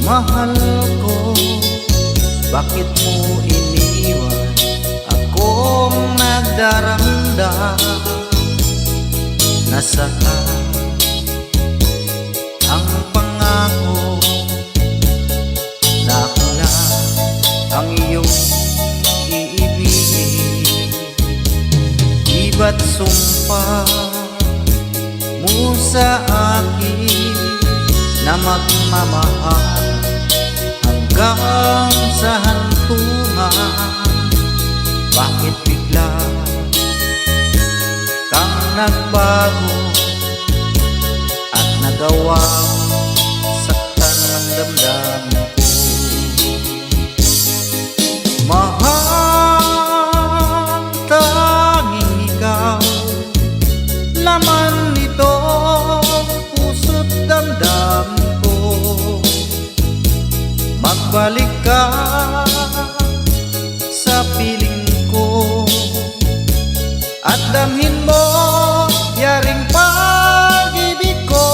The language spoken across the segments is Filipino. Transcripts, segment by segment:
Mahal ko, bakit mo iniwan akong nagdaramdam? Nasaan ang pangako na ako lang ang iyong iibigin? Iba't sumpa mo sa akin na magmamahal hanggang sa hantungan. Bakit bigla kang nagbago at nagawang saktan ng damdamin ko? Mahal, tanging ikaw, laman nito puso't damdamin ko. Magbalik ka sa piling ko at damhin mo yaring pag-ibig ko.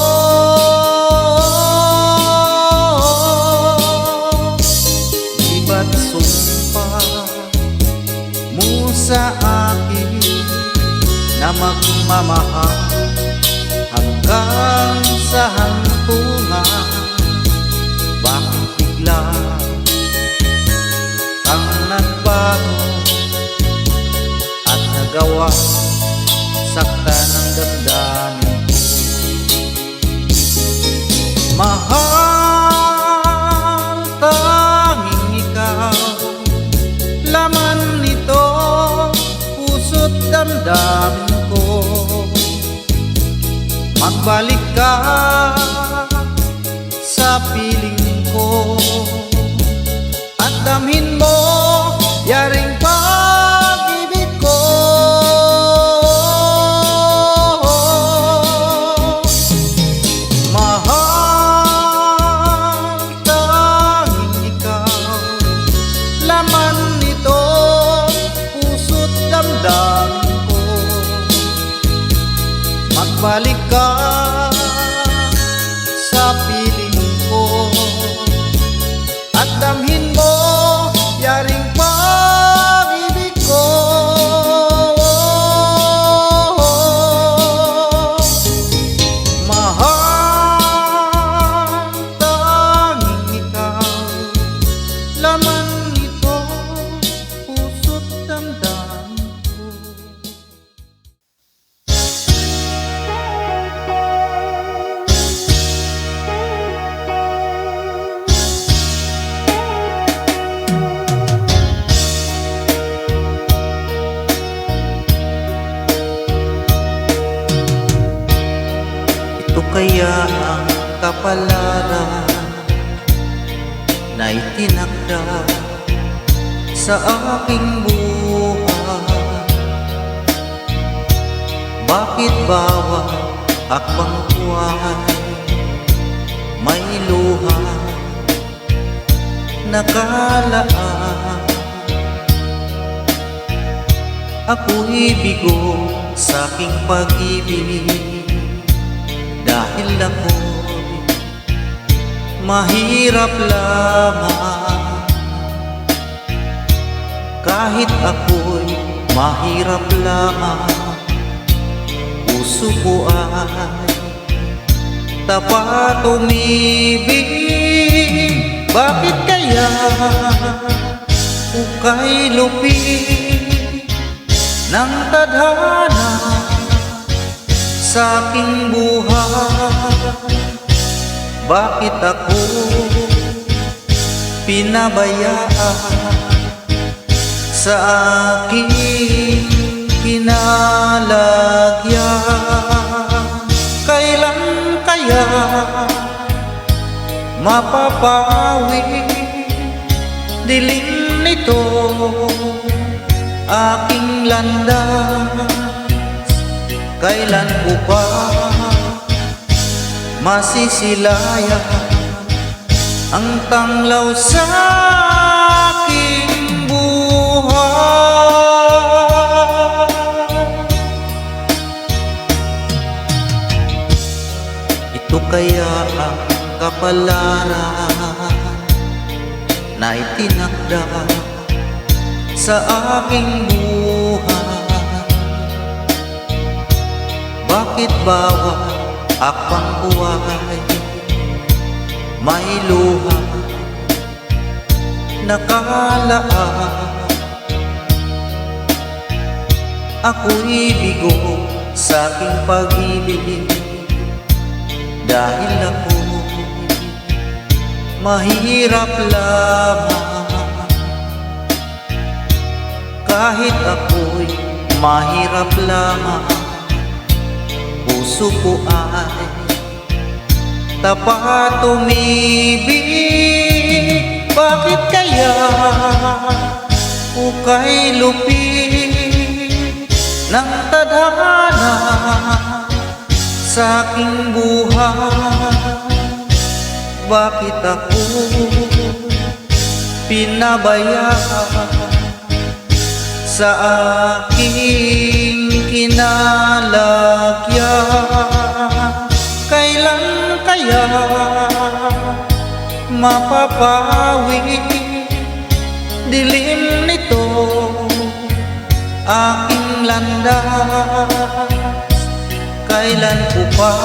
Iba't sumpa mo sa akin na magmamahal hanggang sa hantungan. Bakit bigla kang nagbago at nagawa saktan ng damdamin ko? Mahal, tanging ikaw, laman nito puso't damdamin ko. Magbalik ka sa piling ko at damhin mo yaring pag-ibig ko. Mahal, tanging ikaw, laman nito puso't damdamin ko. Magbalik ka sa piling ko at damhin mo yaring pag-ibig ko. Mahal, tanging ikaw, laman nito puso't damdamin ko. Ito kaya ang kapalaran na itinakda sa aking buhay? Bakit bawat hakbang ko ay may luha nakalaan? Ako'y bigo sa aking pag-ibig dahil ako'y mahirap lamang. Kahit ako'y mahirap lamang, puso ko ay tapat umibig. Bakit kaya ukay lupit ng tadhana sa aking buhay? Bakit ako pinabayaan sa aking kinalagyan? Kailan kaya mapapawi dilim nito aking landas? Kailan ko pa masisilayan ang tanglaw sa aking buhay? Ito kaya ang kapalaran na itinakda sa aking buhay. Bakit bawat akbang buhay may luha nakalaan? Ako'y bigo sa aking pag-ibig dahil ako mahirap lamang. Kahit ako'y mahirap lamang, puso ko ay tapat umibig. Bakit kaya ukay lupit ng tadhana sa aking buhay? Bakit ako pinabayaan sa aking kinalagyan? Kailan kaya mapapawi dilim nito aking landas? Kailan ko pa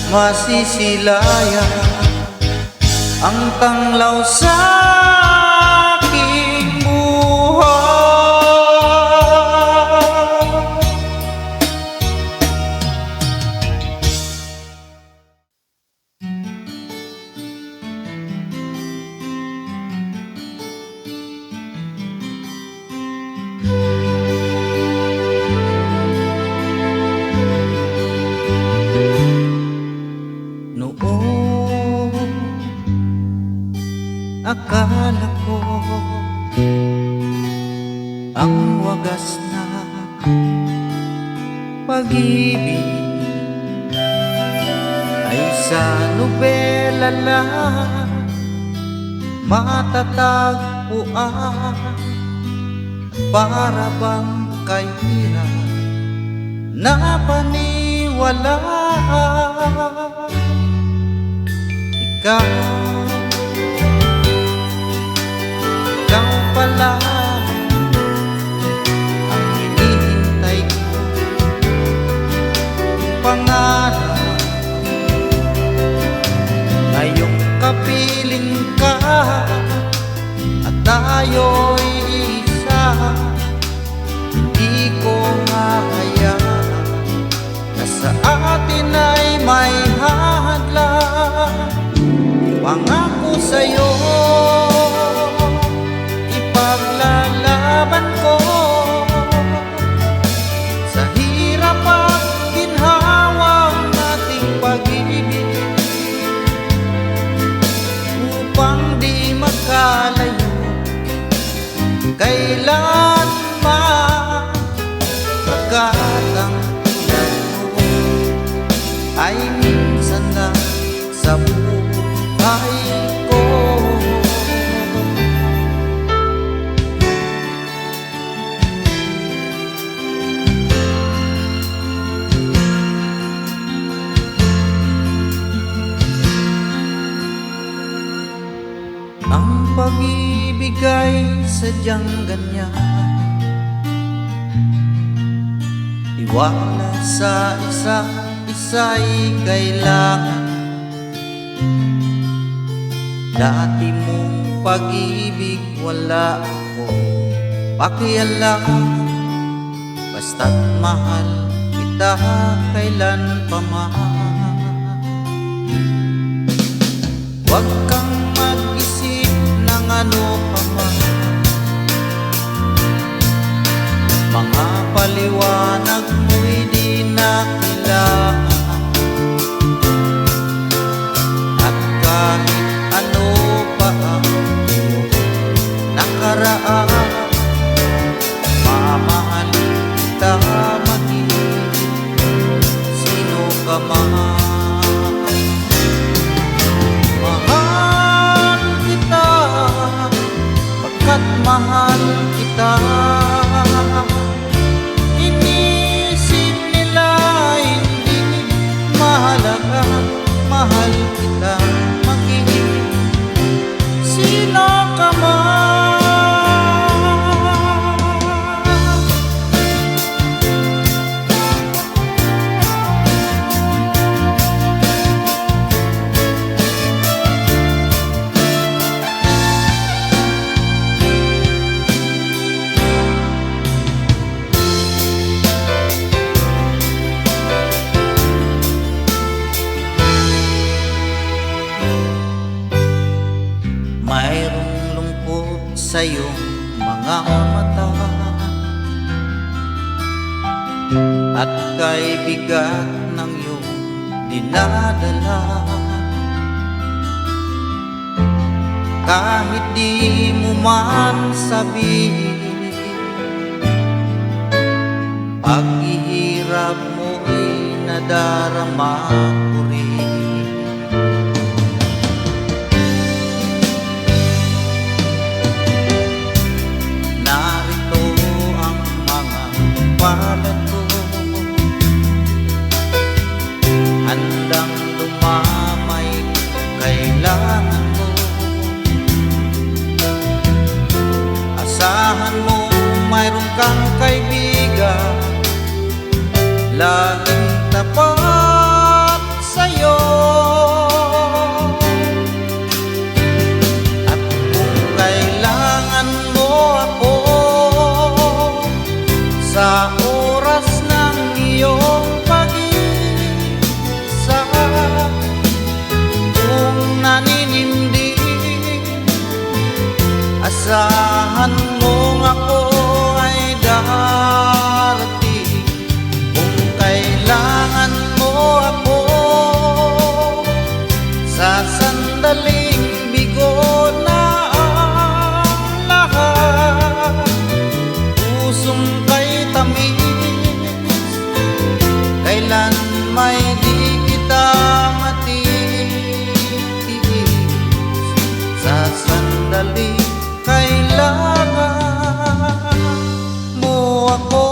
masisilayan ang tanglaw sa aking buhay? Akala ko ang wagas na pag-ibig ay sa nobela lang matatagpuan. Para bang kahirap na paniwalaan? Ikaw pala ang hinihintay ko, pangarap ngayong kapiling ka at tayo'y isa. Hindi ko hahayaan na sa atin ay may hadlang. Pangako sa'yo paglalaban ko sa hirap at ginhawang ating pag-ibig, upang di magkalayo kailanman. Pagkat ang tulad mo ay minsan lang sa buhay ko. Ang pag-ibig ay sadyang ganyan, tiwala sa isa't isa'y kailangan. Dati mong pag-ibig wala akong pakialam, basta't mahal kita kailan pa man. Huwag kang mag-isip ng ano pa man, mga paliwanag mo'y di na kailangan. At kahit ano pa ang iyong nakaraan, mamahalin kita maging sino ka man. Mahal sa iyong mga mata, at kay bigat ng iyong dinadala. Kahit di mo man sabihin, paghihirap mo'y nadarama ko rin. Narito ang mga palad ko, handang lumamay kung kailangan mo. Asahan mo mayroon kang kaibigan, laging tapat sa'yo. At kung kailangan mo ako sa oras ng iyong pag-isa, kung naninindig, asahan mong ako ay darating. Kung kailangan mo ako sa sandaling bigo na ang lahat, pusong kay tamis, kailan may di kita matitiis. Sa sandaling kailangan mo ako.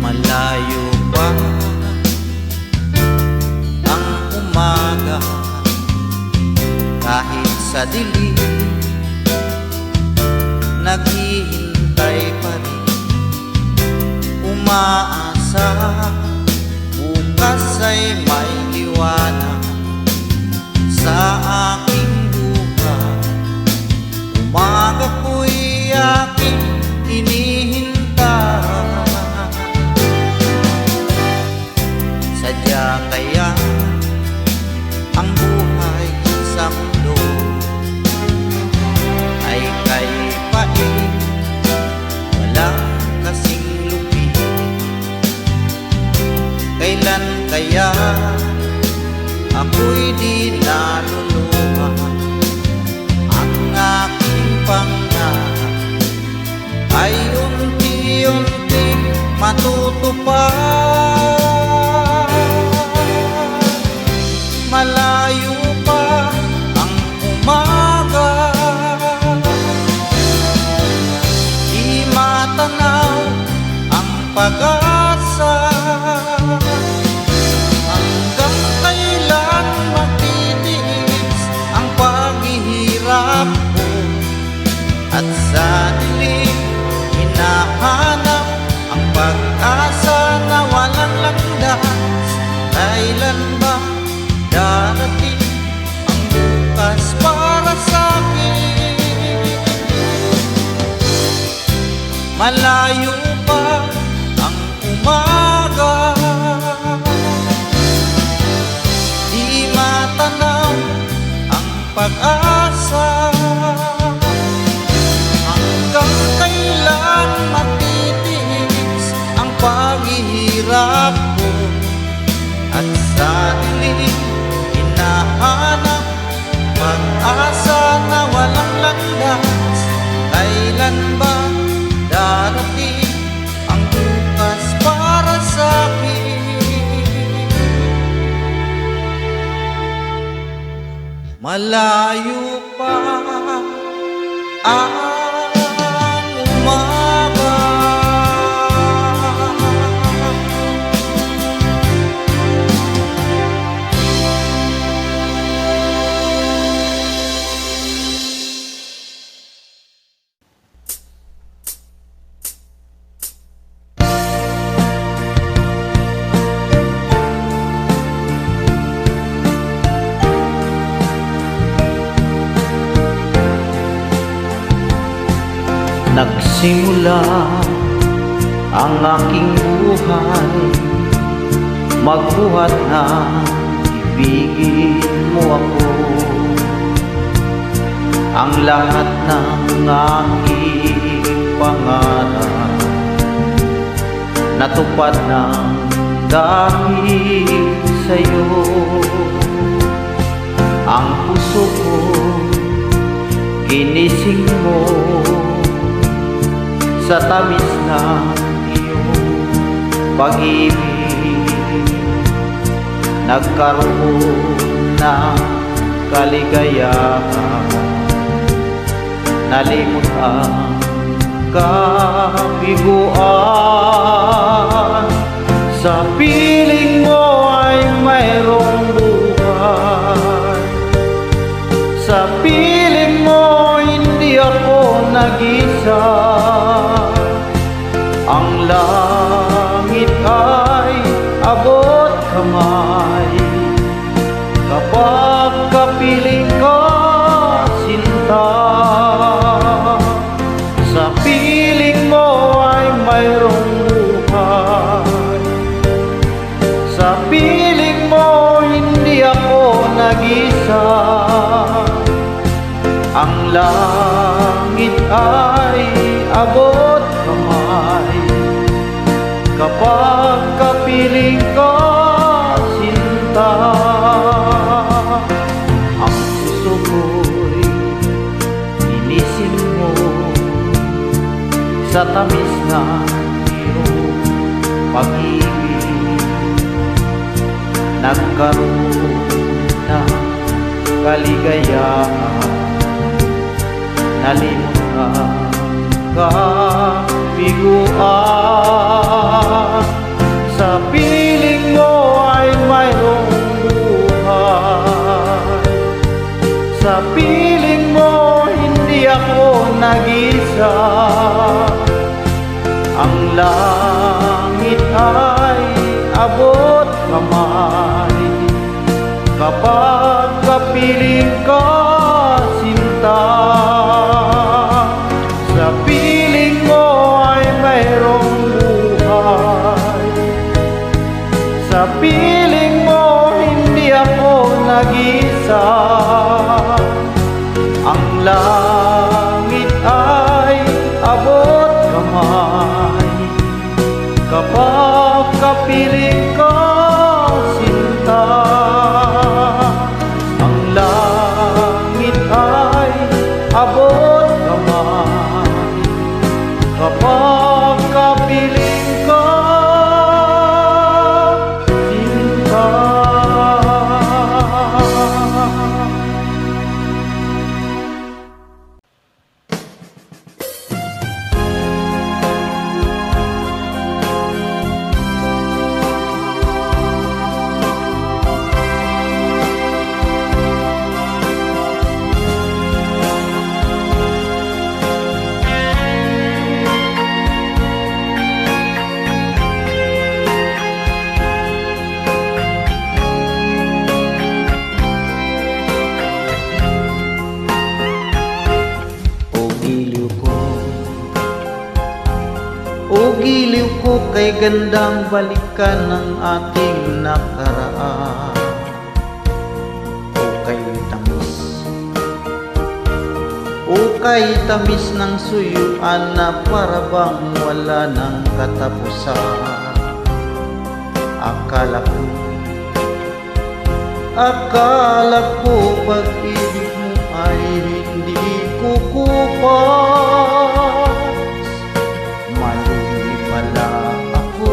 Malayo pa ang umaga, kahit sa dilim naghihintay pa rin, umaasa bukas ay may liwanag sa aking buhay. Umaga ko'y aking hinihintay. Sadya kaya ang buhay sa mundo ay kay pain, walang kasing lupit. Kailan kaya ako'y di naluluha? Ang aking pangarap ay unti-unting matutupad. Malayo pa ang umaga, di matanaw ang pag-asa. Hanggang kailan matitiis ang paghihirap ko, at sa dilim hinahanap ang pag-asa na walang landas. Kailan ba darating ang bukas para sa'kin? Malayo pa ang umaga, di matanaw ang pag-asa. Hanggang kailan matitiis ang paghihirap ko, at sa dilim hinahanap pag-asa na walang landas. Kailan ba darating ang bukas para sa'kin? Malayo pa ang umaga. Nagsimula ang aking buhay, magbuhat na ibigin mo ako. Ang lahat ng aking pangarap natupad ng dahil sa'yo. Ang puso ko ginising mo sa tamis ng iyong pag-ibig. Nagkaroon ng kaligayahan, nalimot ang kabiguan. Sa piling mo ay mayroong buhay, sa piling mo hindi ako nag-isa. Ang langit ay abot kamay kapag kapiling ka, sinta. Sa piling mo ay mayroong buhay, sa piling mo hindi ako nag-isa. Ang langit ay abot kamay kapag kapiling ka, sinta. Ang puso ko'y inisin mo sa tamis na iyong pag-ibig. Nagkaroon ng kaligayahan, nalimot ang kabiguan. Sa piling mo ay mayroong buhay, sa piling mo hindi ako nag-isa. Ang langit ay abot kamay kapag kapiling ka, sinta. Sa piling mo ay mayroong buhay, sa piling mo hindi ako nag-isa. Ang langit ay abot kamay kapag kapiling ka, sinta. Ang langit ay abot kamay kapag kapiling ka, sinta. O giliw ko kay gandang balikan ng ating nakaraan. O kay tamis ng suyuan na parabang wala ng katapusan. Akala ko pag-ibig mo ay hindi kukupas. Mali pala ako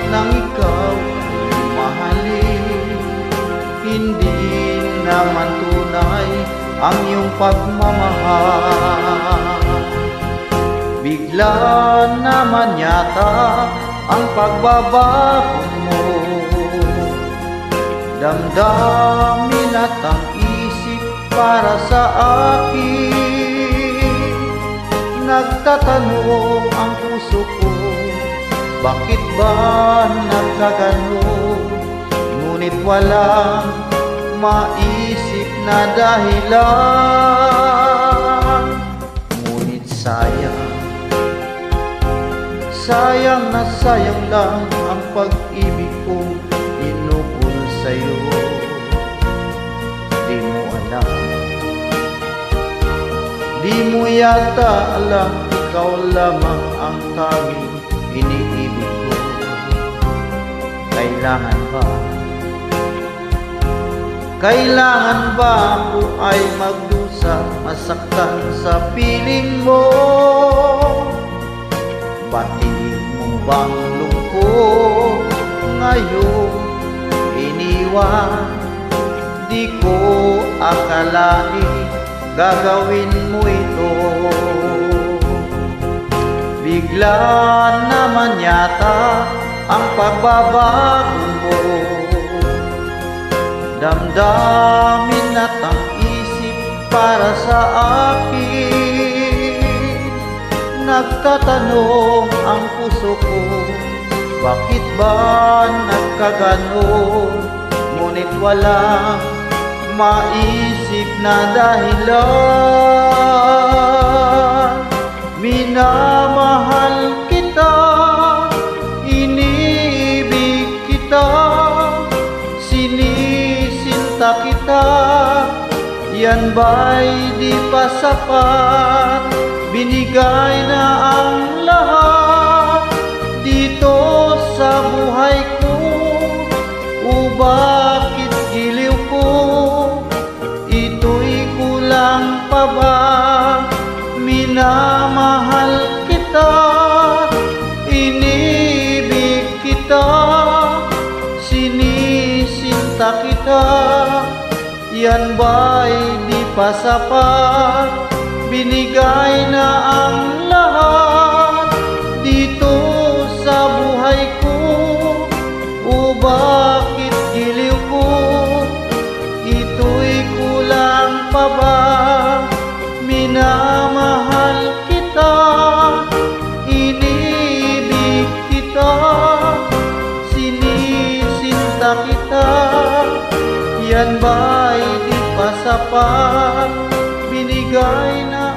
nang ikaw ay mahalin. Hindi naman tunay ang iyong pagmamahal. Bigla naman yata ang pagbabago mo. Damdamin at ang isip para sa akin. Nagtatanong ang puso ko, bakit ba nagkaganon? Ngunit walang maisip na dahilan. Ngunit sayang. Sayang na sayang lang ang pag-ibig kong inukol sa'yo. Di mo alam, di mo yata alam, ikaw lamang ang tanging iniibig ko. Kailangan ba? Kailangan ba ako ay magdusa, masaktan sa piling mo? Batid mo bang lungkot ngayon iniwan? Di ko akalain gagawin mo ito. Bigla naman yata ang pagbabago mo. Damdamin at ang isip para sa akin. Nagtatanong ang puso ko, bakit ba nagkaganon? Ngunit walang maisip na dahilan. Minamahal kita, iniibig kita, sinisinta kita. Yan ba'y di pa sapat? Binigay na ang lahat dito sa buhay ko. O bakit giliw ko? Ito'y kulang pa ba? Minamahal kita, inibig kita, sinisinta kita. Yan ba'y di pa sapat? Binigay na ang lahat dito sa buhay ko. O bakit giliw ko? Ito'y kulang pa ba? Minamahal kita, inibig kita, sinisinta kita. Yan ba'y di pa sapat? Binigay na